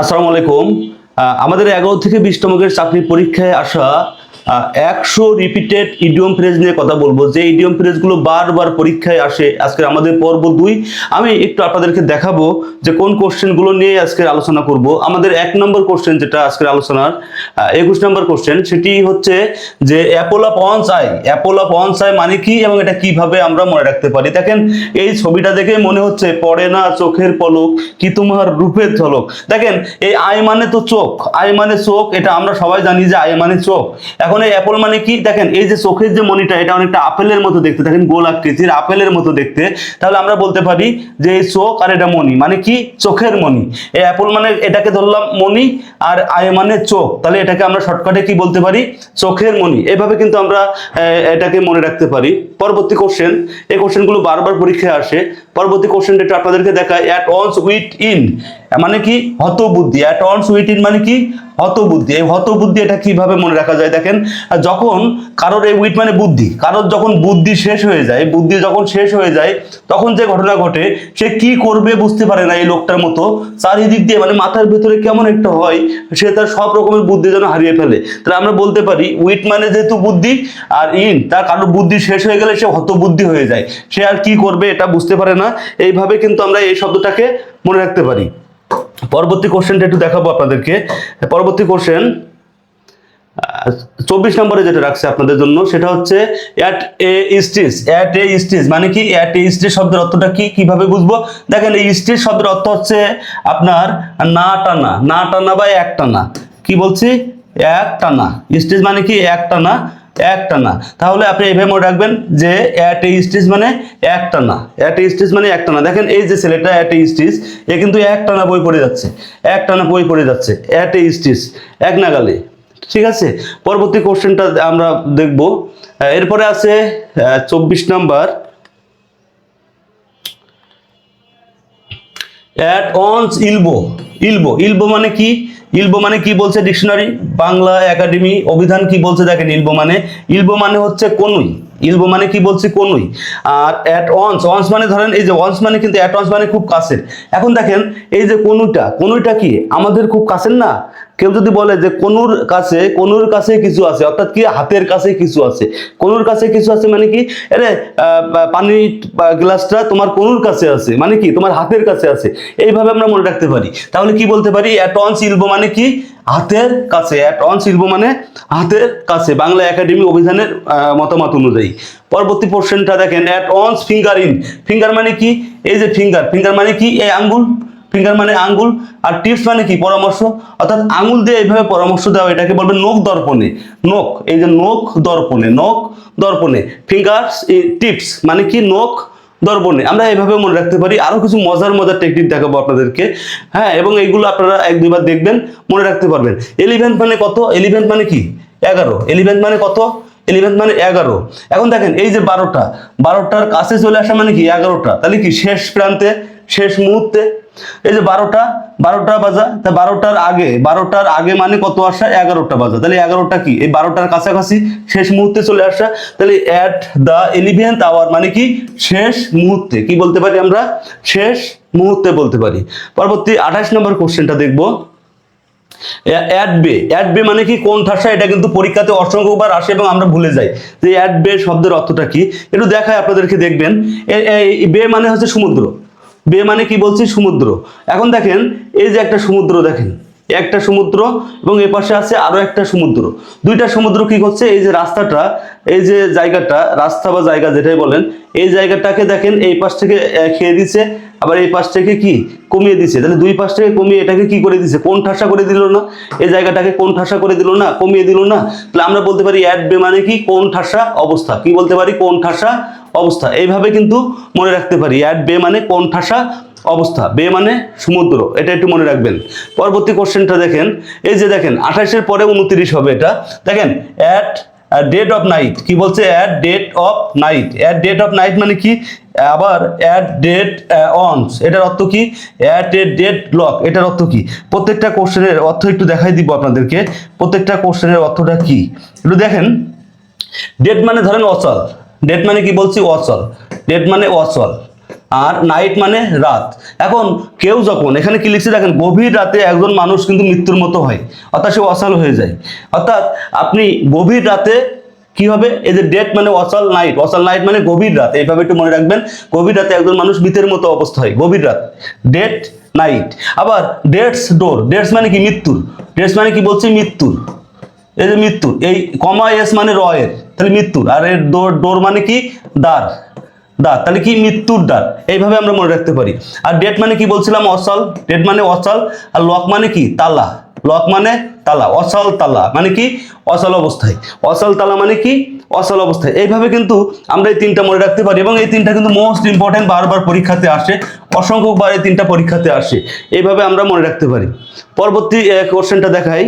আসসালামু আলাইকুম। আমাদের 11 থেকে 20 তমকের চাকরি পরীক্ষায় আসা 100 রিপিটেড ইডিয়ম ফ্রেজ নিয়ে কথা বলবো, যে ইডিয়ম ফ্রেজগুলো বারবার পরীক্ষায় আসে। আজকে আমাদের পর্ব 2 আমি একটু আপনাদেরকে দেখাবো যে কোন কোশ্চেনগুলো নিয়ে আজকে আলোচনা করব। আমাদের 1 নম্বর কোশ্চেন, যেটা আজকের আলোচনার 21 নম্বর কোশ্চেন, সেটি হচ্ছে যে Apple of wands I, Apple of wands I মানে কি এবং এটা কিভাবে আমরা মনে রাখতে পারি। দেখেন এই ছবিটা দেখে মনে হচ্ছে পড়ে না চোখের পলক কি তোমার রূপের ঝলক। দেখেন এই আই মানে তো চোখ, আই মানে চোখ, এটা আমরা সবাই জানি যে আই মানে চোখ। এখন এই অ্যাপল মানে কি, দেখেন এই যে চোখের যে মনিটা, এটা অনেকটা আপেলের মতো দেখতে, দেখেন গোল আকৃতির আপেলের মতো দেখতে। তাহলে আমরা বলতে পারি যে এই চোখ আর এটা মনি মানে কি চোখের মনি। এই অ্যাপল মানে এটাকে ধরলাম মনি, আর আই মানে চোখ, তাহলে এটাকে আমরা শর্টকাটে কি বলতে পারি, চোখের মনি। এভাবে কিন্তু আমরা এটাকে মনে রাখতে পারি। পরবর্তী কোশ্চেন, এই কোশ্চেনগুলো বারবার পরীক্ষায় আসে। পরবর্তী কোশ্চেনটা একটু আপনাদেরকে দেখায়। অ্যাট ওয়ান্স উইট ইন মানে কি হতবুদ্ধি, অ্যাট ওয়ান্স উইট ইন মানে কি হতবুদ্ধি। এই হতবুদ্ধি এটা কিভাবে মনে রাখা যায়, দেখেন যখন কারোর এই উইট মানে বুদ্ধি, কারোর যখন বুদ্ধি শেষ হয়ে যায়, বুদ্ধি যখন শেষ হয়ে যায় তখন যে ঘটনা ঘটে, সে কি করবে বুঝতে পারে না। এই লোকটার মতো চারিদিক দিয়ে মানে মাথার ভেতরে কেমন একটা হয়, সে তার সব রকমের বুদ্ধি যেন হারিয়ে ফেলে। তাহলে আমরা বলতে পারি উইট মানে যেহেতু বুদ্ধি, আর ইন তার কারোর বুদ্ধি শেষ হয়ে গেলে সে হতবুদ্ধি হয়ে যায়, সে আর কি করবে এটা বুঝতে পারে না। এইভাবে কিন্তু আমরা এই শব্দটাকে মনে রাখতে পারি। পরবর্তী কোশ্চেনটা একটু দেখাবো আপনাদেরকে। পরবর্তী কোশ্চেন 24 নম্বরে যেটা রাখছে আপনাদের জন্য, সেটা হচ্ছে at a stage. At a stage মানে কি, অ্যাট এ স্টেজ শব্দের অর্থটা কি, কিভাবে বুঝবো। দেখেন এই স্টেজ শব্দের অর্থ হচ্ছে আপনার না টানা, না টানা বা এক টানা। কি বলছি, এক টানা। স্টেজ মানে কি এক টানা, এক টানা। তাহলে আপনি এইভাবে মনে রাখবেন যে অ্যাট এ স্টেজ মানে এক টানা, অ্যাট এ স্টেজ মানে এক টানা। দেখেন এই যে ছেলেটা অ্যাট এ স্টেজ, এ কিন্তু এক টানা বই পড়ে যাচ্ছে, এক টানা বই পড়ে যাচ্ছে, অ্যাট এ স্টেজ এক নাগালে। ঠিক আছে, পরবর্তী কোশ্চেনটা আমরা দেখব। এরপরে আছে 24 নাম্বার, অ্যাট অনস ইলবো। ইলবো, ইলবো মানে কি, ইলবো মানে কি বলছে ডিকশনারি, বাংলা একাডেমি অভিধান কি বলছে, দেখেন ইলবো মানে, ইলবো মানে হচ্ছে কনুই। ইলবো মানে কি বলছি, কনুই। আর অ্যাট ওয়ান্স, ওয়ান্স মানে ধরেন এই যে ওয়ান্স মানে কিন্তু অ্যাট ওয়ান্স মানে খুব কাছের। এখন দেখেন এই যে কনুইটা, কনুইটা কি আমাদের খুব কাছের না। কেউ যদি বলে যে কনুর কাছে, কনুর কাছে কিছু আছে, অর্থাৎ কি হাতের কাছে কিছু আছে। কনুর কাছে কিছু আছে মানে কি, আরে পানির গ্লাসটা তোমার কনুর কাছে আছে মানে কি তোমার হাতের কাছে আছে। এইভাবে আমরা মনে রাখতে পারি। তাহলে কি বলতে পারি, অ্যাট ওয়ান্স ইলবো মানে কি হাতের কাছে, অ্যাট ওয়ান্স ইলবো মানে হাতের কাছে, বাংলা একাডেমি অভিধানের মতামত অনুযায়ী। পরবর্তী কোশ্চেনটা দেখেন, অ্যাট ওয়ান্স ফিঙ্গার ইন। ফিঙ্গার মানে কি, এই যে ফিঙ্গার, ফিঙ্গার মানে কি এই আঙ্গুল, ফিঙ্গার মানে আঙ্গুল। আর টিপস মানে কি পরামর্শ, অর্থাৎ আঙ্গুল দিয়ে এইভাবে পরামর্শ দেওয়া, এটাকে বলবে নোক দর্পণে। নোক, এই যে নোক দর্পণে, নোক দর্পণে। ফিঙ্গার্স টিপস মানে কি নোক দর্পণে। আমরা এইভাবে মনে রাখতে পারি। আরো কিছু মজার মজার টেকনিক দেখাবো আপনাদেরকে, হ্যাঁ, এবং এইগুলো আপনারা 1-2 বার দেখবেন, মনে রাখতে পারবেন। এলিভেন্ট মানে কত, এলিভেন্ট মানে কি 11, এলিভেন্ট মানে কত, এলিভেন্ট মানে 11। এখন দেখেন এই যে 12টা, 12টার কাছে চলে আসা মানে কি 11টা, তাহলে কি শেষ প্রান্তে, শেষ মুহূর্তে। এই যে 12টা, 12টা বাজা, তা 12টার আগে, 12টার আগে মানে কত আসা 11টা বাজা, তাহলে 11টা কি এই 12টার কাছাকাছি শেষ মুহূর্তে চলে আসা। তাহলে অ্যাট দ্য 11th আওয়ার মানে কি শেষ মুহূর্তে, কি বলতে পারি আমরা, শেষ মুহূর্তে বলতে পারি। পরবর্তী 28 নম্বর কোশ্চেনটা দেখবো। অ্যাট বে, অ্যাট বে মানে কি কোন ঠাসা। এটা কিন্তু পরীক্ষাতে অসংখ্যবার আসে এবং আমরা ভুলে যাই যে অ্যাট বে শব্দের অর্থটা কি। একটু দেখায় আপনাদেরকে, দেখবেন বে মানে হচ্ছে সমুদ্র। বে মানে কি বলছি, সমুদ্র। এখন দেখেন এই যে একটা সমুদ্র, দেখেন একটা সমুদ্র এবং এ পাশে আছে আরো একটা সমুদ্র। দুইটা সমুদ্র কি করছে, এই যে রাস্তাটা, এই যে জায়গাটা, রাস্তা বা জায়গা যেটাই বলেন, এই জায়গাটাকে দেখেন এই পাশ থেকে খেয়ে দিচ্ছে, আবার এই পাশ থেকে কি কমিয়ে দিচ্ছে। তাহলে দুই পাশ থেকে কমিয়ে এটাকে কি করে দিচ্ছে, কোন ঠাসা করে দিল না, এই জায়গাটাকে কোন ঠাসা করে দিল না, কমিয়ে দিল না। তাহলে আমরা বলতে পারি অ্যাট বে মানে কি কোন ঠাসা অবস্থা, কি বলতে পারি কোন ঠাসা অবস্থা। এইভাবে কিন্তু মনে রাখতে পারি, অ্যাট বে মানে কোন ঠাসা অবস্থা, বে মানে সমুদ্র, এটা একটু মনে রাখবেন। পরবর্তী কোশ্চেনটা দেখেন, এই যে দেখেন 28-এর পরে 29 হবে, এটা দেখেন অ্যাট ডেট অফ নাইট, কি বলছে at dead of night. At dead of night মানে কি, আবার অ্যাট ডেট অনস, এটার অর্থ কি, অ্যাট এ ডেট লক, এটার অর্থ কি। প্রত্যেকটা কোশ্চেনের অর্থ একটু দেখাই দিব আপনাদেরকে, প্রত্যেকটা কোশ্চেনের অর্থটা কি একটু দেখেন। ডেট মানে ধরেন অচল, ডেট মানে কি বলছি অচল, ডেট মানে অচল। আর নাইট মানে রাত। এখন কেউ যখন এখানে কি লিখছে দেখেন, গভীর রাতে একজন মানুষ কিন্তু মৃত্যুর মতো হয়, অর্থাৎ সে অচল হয়ে যায়। অর্থাৎ আপনি গভীর রাতে কি হবে, এই যে ডেট মানে অচল নাইট মানে গভীর রাত, এইভাবে একটু মনে রাখবেন। গভীর রাতে একজন মানুষ মৃতের মতো অবস্থা হয়, গভীর রাত, ডেট নাইট। আবার ডেটস মানে কি মৃত্যুর, ডেটস মানে কি বলছি মৃত্যুর, এই যে মৃত্যুর, এই কমা এস মানে রয়ের, তাহলে মৃত্যুর, আর এর ডোর মানে কি দ্বার, তাহলে কি মৃত্যুর দ্বার, এইভাবে আমরা মনে রাখতে পারি। আর ডেট মানে কি বলছিলাম অচল, ডেট মানে অচল। আর লক মানে কি তালা, লক মানে তালা, অচল তালা মানে কি অচল অবস্থায়, অচল তালা মানে কি অচল অবস্থায়। এইভাবে কিন্তু আমরা এই তিনটা মনে রাখতে পারি, এবং এই তিনটা কিন্তু মোস্ট ইম্পর্টেন্ট, বারবার পরীক্ষাতে আসে, অসংখ্যবার এই তিনটা পরীক্ষাতে আসে, এইভাবে আমরা মনে রাখতে পারি। পরবর্তী কোশ্চেনটা দেখাই,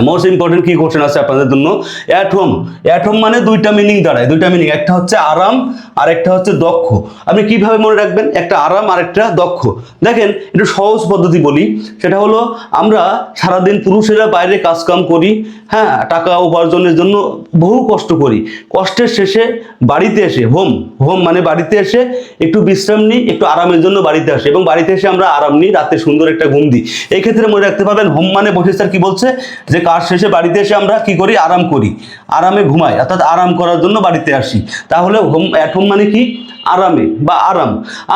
মোস্ট ইম্পর্টেন্ট কি কোশ্চেন আছে আপনাদের জন্য। অ্যাট হোম মানে দুইটা মিনিং দাঁড়ায়, দুইটা মিনিং, একটা হচ্ছে আরাম আর একটা হচ্ছে দক্ষ। আপনি কিভাবে মনে রাখবেন, একটা আরাম আর একটা দক্ষ। দেখেন একটু সহজ পদ্ধতি বলি, সেটা হলো আমরা সারাদিন পুরুষেরা বাইরে কাজকাম করি, হ্যাঁ, টাকা উপার্জনের জন্য বহু কষ্ট করি, কষ্টের শেষে বাড়িতে এসে হোম মানে বাড়িতে এসে একটু বিশ্রাম নিই, একটু আরামের জন্য বাড়িতে আসে, এবং বাড়িতে এসে আমরা আরাম নিই, রাতে সুন্দর একটা ঘুম দিই। এই ক্ষেত্রে মনে রাখতে পারবেন হোম মানে বসে স্যার কি বলছে, যে কাজ শেষে বাড়িতে এসে আমরা কি করি, আরাম করি, আরামে ঘুমাই, অর্থাৎ আরাম করার জন্য বাড়িতে আসি। তাহলে অ্যাট হোম মানে কি আরামে বা আরাম।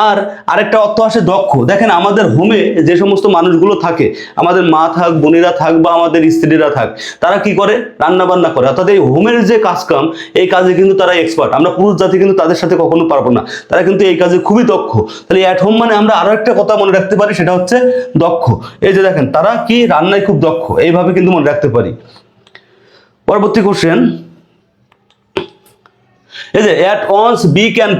আর আরেকটা অর্থ আসে দক্ষ। দেখেন আমাদের হোমে যে সমস্ত মানুষগুলো থাকে, আমাদের মা থাক, বোনেরা থাক, বা আমাদের স্ত্রীরা থাক, তারা কি করে, রান্না বান্না করে, অর্থাৎ এই হোমের যে কাজকাম, এই কাজে কিন্তু তারা এক্সপার্ট। আমরা পুরুষ জাতি কিন্তু তাদের সাথে কখনো পারবো না, তারা কিন্তু এই কাজে খুবই দক্ষ। তাহলে অ্যাট হোম মানে আমরা আরো একটা কথা মনে রাখতে পারি, সেটা হচ্ছে দক্ষ। এই যে দেখেন তারা কি রান্নায় খুব দক্ষ, এইভাবে কিন্তু মনে রাখতে পারি। পরবর্তী কোশ্চেন, এই যে অ্যাট ওয়ান্স বি ক্যান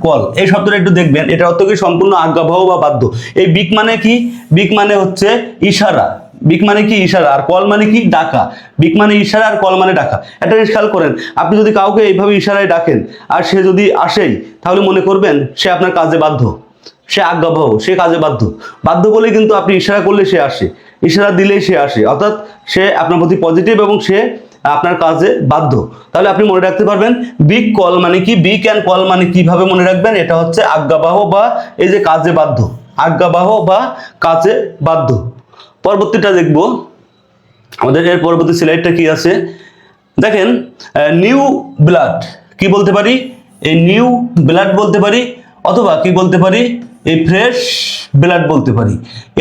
কল, এই শব্দটা একটু দেখবেন, এটা অর্থ কি সম্পূর্ণ আজ্ঞাবহ বা বাধ্য। এই বিক মানে কি, বিক মানে হচ্ছে ইশারা, বিক মানে কি ইশারা, আর কল মানে কি ডাকা। বিক মানে ইশারা আর কল মানে ডাকা। একটা জিনিস খেয়াল করেন, আপনি যদি কাউকে এইভাবে ইশারায় ডাকেন আর সে যদি আসেই, তাহলে মনে করবেন সে আপনার কাজে বাধ্য, সে আজ্ঞাবহ, সে কাজে বাধ্য বলে কিন্তু আপনি ইশারা করলে সে আসে, ইশারা দিলেই সে আসে, অর্থাৎ সে আপনার প্রতি পজিটিভ এবং সে আপনার কাজে বাধ্য। তাহলে আপনি মনে রাখতে পারবেন বিগ কল মানে কি, বি ক্যান কল মানে কিভাবে মনে রাখবেন, এটা হচ্ছে আজ্ঞাবাহ বা এই যে কাজে বাধ্য, আজ্ঞাবাহ বা কাজে বাধ্য। পরবর্তীটা দেখব, আমাদের এর পরবর্তী স্লাইডটা কি আছে দেখেন, নিউ ব্লাড কি বলতে পারি, এই নিউ ব্লাড বলতে পারি, অথবা কি বলতে পারি, এই ফ্রেশ ব্লাড বলতে পারি।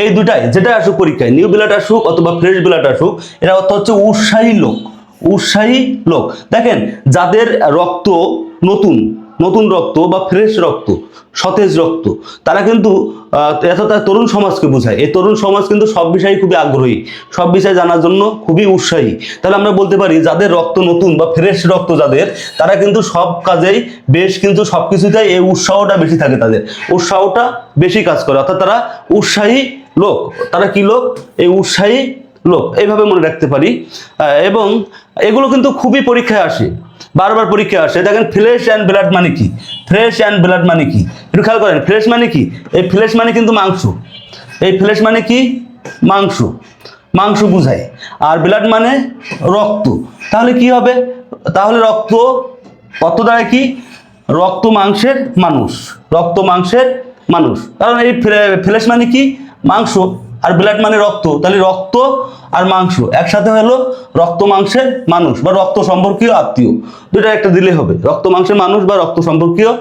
এই দুটাই যেটা আসুক পরীক্ষায়, নিউ ব্লাড আসুক অথবা ফ্রেশ ব্লাড আসুক, এরা অর্থ হচ্ছে উৎসাহী লোক, উৎসাহী লোক। দেখেন যাদের রক্ত নতুন রক্ত বা ফ্রেশ রক্ত, সতেজ রক্ত, তারা কিন্তু তরুণ সমাজকে বোঝায়। এই তরুণ সমাজ কিন্তু সব বিষয়ে খুবই আগ্রহী, সব বিষয় জানার জন্য খুবই উৎসাহী। তাহলে আমরা বলতে পারি যাদের রক্ত নতুন বা ফ্রেশ রক্ত যাদের, তারা কিন্তু সব কাজেই বেশ কিন্তু সবকিছুতেই এই উৎসাহটা বেশি থাকে, তাদের উৎসাহটা বেশি কাজ করে, অর্থাৎ তারা উৎসাহী লোক। তারা কি লোক, এই উৎসাহী লোক, এইভাবে মনে রাখতে পারি। এবং এগুলো কিন্তু খুবই পরীক্ষায় আসে, বারবার পরীক্ষায় আসে। দেখেন ফ্লেশ অ্যান্ড ব্লাড মানে কি, ফ্লেশ অ্যান্ড ব্লাড মানে কি, একটু খেয়াল করেন। ফ্লেশ মানে কি, এই ফ্লেশ মানে কিন্তু মাংস, এই ফ্লেশ মানে কি মাংস বুঝায়, আর ব্লাড মানে রক্ত। তাহলে কি হবে, তাহলে রক্ত দ্বারা কি, রক্ত মাংসের মানুষ, কারণ এই ফ্লেশ মানে কি মাংস, আর ব্লাড মানে রক্ত, তাহলে রক্ত আর মাংস একসাথে হলো রক্ত মাংসের মানুষ বা রক্ত সম্পর্কীয় আত্মীয়, দুইটা একটা দিলে হবে, রক্ত মাংসের মানুষ বা রক্ত সম্পর্কীয়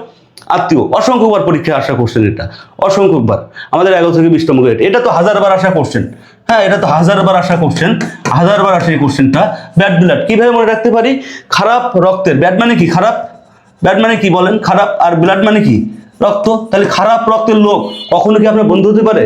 আত্মীয়। অসংখ্যবার পরীক্ষায় আসা কোশ্চেন, এটা অসংখ্যবার, আমাদের 11 থেকে 20তম গ্রেড, এটা তো হাজারবার আসা কোশ্চেন, হ্যাঁ এটা তো হাজারবার আসা কোশ্চেন, হাজারবার আসে এই কোশ্চেনটা। ব্যাড ব্লাড কিভাবে মনে রাখতে পারি, খারাপ রক্তের, ব্যাড মানে কি খারাপ, ব্যাড মানে কি বলেন খারাপ, আর ব্লাড মানে কি রক্ত। তাহলে খারাপ রক্তের লোক কখনো কি আপনার বন্ধু হতে পারে?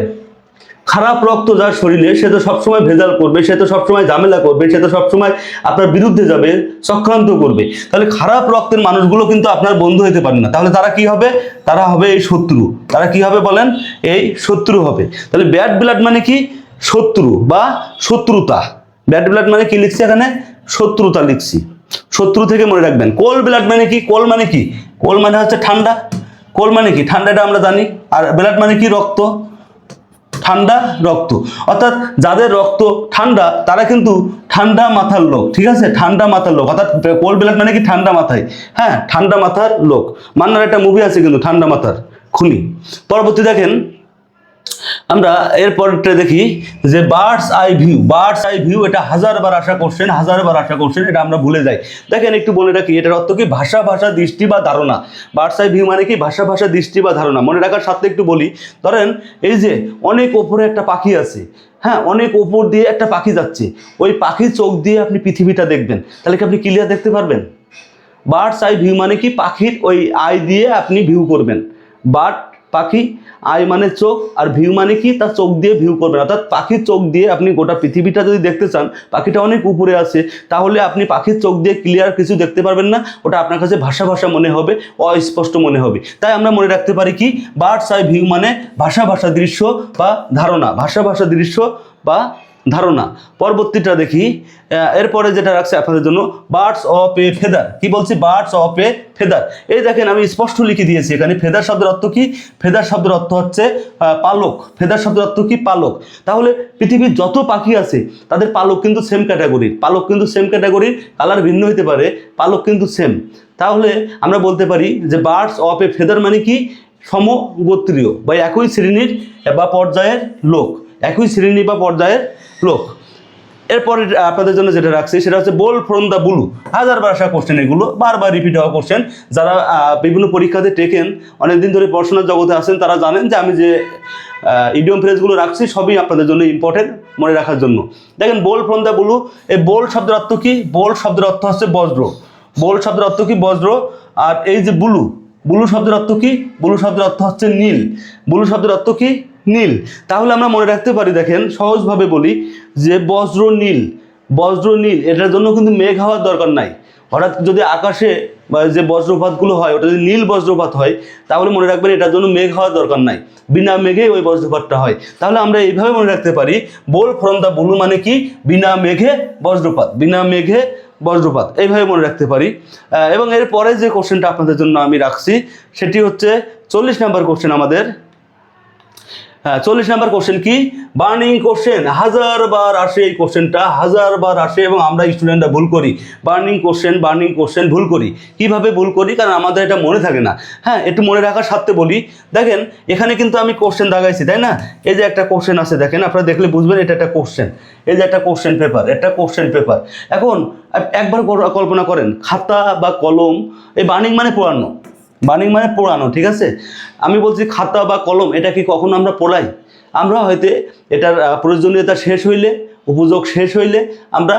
খারাপ রক্ত যার শরীরে, সে তো সবসময় ভেজাল করবে, সে তো সবসময় ঝামেলা করবে, সে তো সবসময় আপনার বিরুদ্ধে যাবে, চক্রান্ত করবে। তাহলে খারাপ রক্তের মানুষগুলো কিন্তু আপনার বন্ধু হতে পারে না। তাহলে তারা কি হবে, তারা হবে এই শত্রু, তারা কি হবে বলেন, এই শত্রু হবে। তাহলে ব্যাড ব্লাড মানে কি শত্রু বা শত্রুতা, ব্যাড ব্লাড মানে কি লিখছি এখানে, শত্রুতা লিখছি, শত্রু থেকে মনে রাখবেন। কোল্ড ব্লাড মানে কি, কোল মানে কি, কোল মানে হচ্ছে ঠান্ডা, কোল মানে কি ঠান্ডাটা আমরা জানি, আর ব্লাড মানে কি রক্ত, ঠান্ডা রক্ত, অর্থাৎ যাদের রক্ত ঠান্ডা তারা কিন্তু ঠান্ডা মাথার লোক, ঠিক আছে, ঠান্ডা মাথার লোক, অর্থাৎ কোল্ড ব্লাড মানে কি ঠান্ডা মাথায়, হ্যাঁ ঠান্ডা মাথার লোক। মান্নার একটা মুভি আছে কিন্তু ঠান্ডা মাথার খুনি। পরবর্তী দেখেন আমরা এরপরটা দেখি যে birds eye view. Birds eye view এটা হাজারবার আসা কোশ্চেন, হাজারবার আসা কোশ্চেন, এটা আমরা ভুলে যাই। দেখেন একটু বলে রাখি, এটার অর্থ কি ভাষা ভাষা দৃষ্টি বা ধারণা। বার্ডস আই ভিউ মানে কি ভাষা ভাষা দৃষ্টি বা ধারণা। মনে রাখার সাথে একটু বলি, ধরেন এই যে অনেক ওপরে একটা পাখি আছে, হ্যাঁ অনেক ওপর দিয়ে একটা পাখি যাচ্ছে, ওই পাখির চোখ দিয়ে আপনি পৃথিবীটা দেখবেন, তাহলে কি আপনি ক্লিয়ার দেখতে পারবেন? বার্ডস আই ভিউ মানে কি পাখির ওই আই দিয়ে আপনি ভিউ করবেন। বার্ড পাখি, আই মানে চোখ, আর ভিউ মানে কি তার চোখ দিয়ে ভিউ করবেন, অর্থাৎ পাখির চোখ দিয়ে আপনি গোটা পৃথিবীটা যদি দেখতে চান, পাখিটা অনেক উপরে আছে, তাহলে আপনি পাখির চোখ দিয়ে ক্লিয়ার কিছু দেখতে পারবেন না, ওটা আপনার কাছে ভাষা ভাষা মনে হবে, অস্পষ্ট মনে হবে। তাই আমরা মনে রাখতে পারি কি বার্ডস আই ভিউ মানে ভাষা ভাষা দৃশ্য বা ধারণা, ভাষা ভাষা দৃশ্য বা ধারণা। পরবর্তীটা দেখি, এরপরে যেটা রাখছে আপনাদের জন্য বার্ডস অফ এ ফেদার। কি বলছি? Birds of A feather. এই দেখেন আমি স্পষ্ট লিখে দিয়েছি এখানে। ফেদার শব্দের অর্থ কি? ফেদার শব্দের অর্থ হচ্ছে পালক। ফেদার শব্দের অর্থ কি? পালক। তাহলে পৃথিবীর যত পাখি আছে তাদের পালক কিন্তু সেম ক্যাটাগরির, পালক কিন্তু সেম ক্যাটাগরির, কালার ভিন্ন হতে পারে, পালক কিন্তু সেম। তাহলে আমরা বলতে পারি যে বার্ডস অফ এ ফেদার মানে কি সমগোত্রীয় বা একই শ্রেণীর বা পর্যায়ের লোক, একই শ্রেণী বা পর্যায়ের লোক। এরপরে আপনাদের জন্য যেটা রাখছি সেটা হচ্ছে বোল ফ্রম দ্য ব্লু। হাজারবার আসা কোশ্চেন, এগুলো বারবার রিপিট হওয়া কোশ্চেন। যারা বিভিন্ন পরীক্ষাতে টেকেন, অনেকদিন ধরে পড়াশোনার জগতে আছেন, তারা জানেন যে আমি যে ইডিয়ম ফ্রেজগুলো রাখছি সবই আপনাদের জন্য ইম্পর্টেন্ট মনে রাখার জন্য। দেখেন বোল ফ্রম দ্য ব্লু, এই বোল শব্দের অর্থ কি? বোল শব্দের অর্থ হচ্ছে বজ্র। বোল শব্দের অর্থ কি? বজ্র। আর এই যে ব্লু, ব্লু শব্দের অর্থ কি? ব্লু শব্দের অর্থ হচ্ছে নীল। ব্লু শব্দের অর্থ কি? নীল। তাহলে আমরা মনে রাখতে পারি, দেখেন সহজভাবে বলি যে বজ্র নীল, বজ্র নীল, এটার জন্য কিন্তু মেঘ হওয়ার দরকার নাই। হঠাৎ যদি আকাশে যে বজ্রপাতগুলো হয় ওটা যদি নীল বজ্রপাত হয়, তাহলে মনে রাখবেন এটার জন্য মেঘ হওয়ার দরকার নাই, বিনা মেঘে ওই বজ্রপাতটা হয়। তাহলে আমরা এইভাবে মনে রাখতে পারি বোল ফ্রম দ্য ব্লু মানে কি বিনা মেঘে বজ্রপাত, বিনা মেঘে বজ্রপাত, এইভাবে মনে রাখতে পারি। এবং এরপরে যে কোশ্চেনটা আপনাদের জন্য আমি রাখছি সেটি হচ্ছে 40 নাম্বার কোশ্চেন আমাদের। হ্যাঁ 40 নাম্বার কোশ্চেন কি? Burning question. হাজারবার আসে এই কোশ্চেনটা, হাজারবার আসে এবং আমরা স্টুডেন্টরা ভুল করি। বার্নিং কোশ্চেন ভুল করি। কিভাবে ভুল করি? কারণ আমাদের এটা মনে থাকে না। হ্যাঁ একটু মনে রাখার সাথে বলি, দেখেন এখানে কিন্তু আমি কোশ্চেন দাগাইছি, তাই না? এই যে একটা কোশ্চেন আছে, দেখেন আপনারা দেখলে বুঝবেন এটা একটা কোশ্চেন। এই যে একটা কোশ্চেন পেপার, একটা কোশ্চেন পেপার। এখন একবার কল্পনা করেন খাতা বা কলম, এই বার্নিং মানে পোড়ানো, বার্নিং মানে পোড়ানো, ঠিক আছে? আমি বলছি খাতা বা কলম, এটা কি কখনো আমরা পোড়াই? আমরা হয়তো এটার প্রয়োজনীয়তা শেষ হইলে, উপযোগ শেষ হইলে আমরা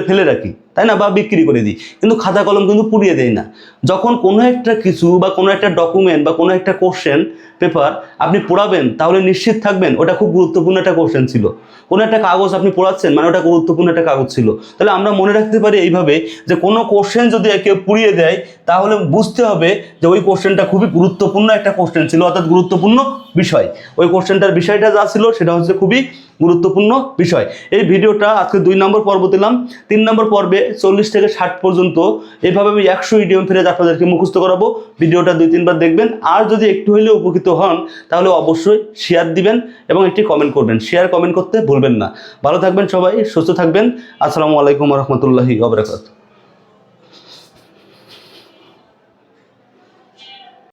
ফেলে রাখি, তাই না? বা বিক্রি করে দিই। কিন্তু খাতা কলম কিন্তু পুড়িয়ে দেয় না। যখন কোনো একটা কিছু বা কোনো একটা ডকুমেন্ট বা কোনো একটা কোশ্চেন পেপার আপনি পোড়াবেন, তাহলে নিশ্চিত থাকবেন ওটা খুব গুরুত্বপূর্ণ একটা কোশ্চেন ছিল। কোনো একটা কাগজ আপনি পোড়াচ্ছেন মানে ওটা গুরুত্বপূর্ণ একটা কাগজ ছিল। তাহলে আমরা মনে রাখতে পারি এইভাবে যে কোনো কোশ্চেন যদি কেউ পুড়িয়ে দেয়, তাহলে বুঝতে হবে যে ওই কোশ্চেনটা খুবই গুরুত্বপূর্ণ একটা কোশ্চেন ছিল, অর্থাৎ গুরুত্বপূর্ণ বিষয়। ওই কোশ্চেনটার বিষয়টা যা ছিল সেটা হচ্ছে খুবই গুরুত্বপূর্ণ বিষয়। এই ভিডিওটা আজকে 2 নম্বর পর্ব দিলাম। 3 নম্বর পর্বে 40 থেকে 60 পর্যন্ত এইভাবে আমি 100 ইডিয়ম ফ্রেজ আপনাদেরকে মুখস্থ করাবো। ভিডিওটা 2-3 বার দেখবেন। আর যদি একটু হলেও উপকৃত হন তাহলে অবশ্যই শেয়ার দিবেন এবং একটি কমেন্ট করবেন। শেয়ার কমেন্ট করতে ভুলবেন না। ভালো থাকবেন সবাই, সুস্থ থাকবেন। আসসালামু আলাইকুম ওয়া রাহমাতুল্লাহি ওয়া বারাকাতুহু।